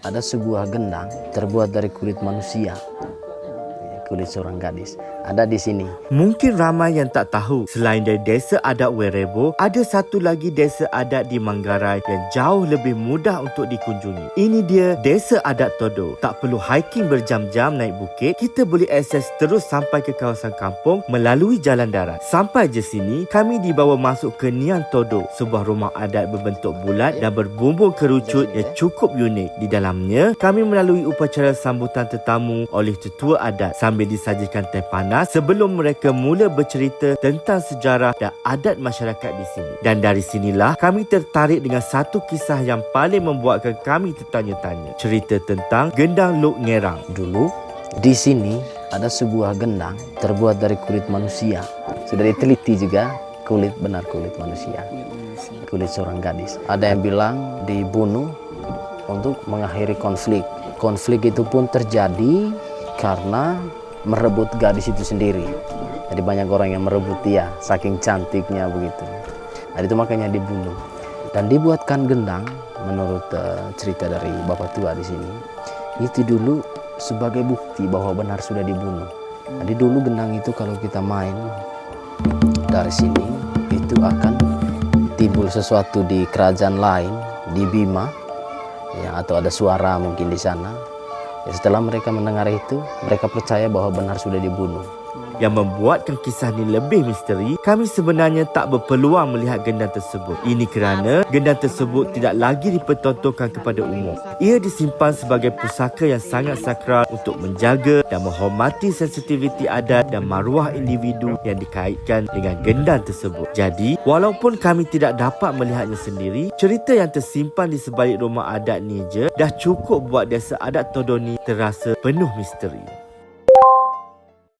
ada sebuah gendang terbuat dari kulit manusia, kulit seorang gadis. Ada di sini. Mungkin ramai yang tak tahu, selain dari desa adat Werebo, ada satu lagi desa adat di Manggarai yang jauh lebih mudah untuk dikunjungi. Ini dia desa adat Todo. Tak perlu hiking berjam-jam naik bukit, kita boleh akses terus sampai ke kawasan kampung melalui jalan darat. Sampai je sini, kami dibawa masuk ke Niang Todo, sebuah rumah adat berbentuk bulat dan berbumbung kerucut yang cukup unik. Di dalamnya, kami melalui upacara sambutan tetamu oleh tetua adat sambil disajikan teh panas sebelum mereka mula bercerita tentang sejarah dan adat masyarakat di sini. Dan dari sinilah kami tertarik dengan satu kisah yang paling membuatkan kami tertanya-tanya. Cerita tentang Gendang Lok Ngerang. Dulu di sini ada sebuah gendang terbuat dari kulit manusia. Sudah diteliti juga, kulit manusia, kulit seorang gadis. Ada yang bilang dibunuh untuk mengakhiri konflik. Konflik itu pun terjadi karena merebut gadis itu sendiri. Jadi banyak orang yang merebut dia, saking cantiknya begitu. Nah, itu makanya dibunuh. Dan dibuatkan gendang menurut cerita dari bapak tua di sini. Itu dulu sebagai bukti bahwa benar sudah dibunuh. Jadi dulu gendang itu kalau kita main dari sini, itu akan timbul sesuatu di kerajaan lain, di Bima, ya, atau ada suara mungkin di sana. Setelah mereka mendengar itu, mereka percaya bahwa benar sudah dibunuh. Yang membuatkan kisah ini lebih misteri, kami sebenarnya tak berpeluang melihat gendang tersebut. Ini kerana gendang tersebut tidak lagi dipertontonkan kepada umum. Ia disimpan sebagai pusaka yang sangat sakral untuk menjaga dan menghormati sensitiviti adat dan maruah individu yang dikaitkan dengan gendang tersebut. Jadi, walaupun kami tidak dapat melihatnya sendiri, cerita yang tersimpan di sebalik rumah adat ni je dah cukup buat desa adat Todo ni terasa penuh misteri.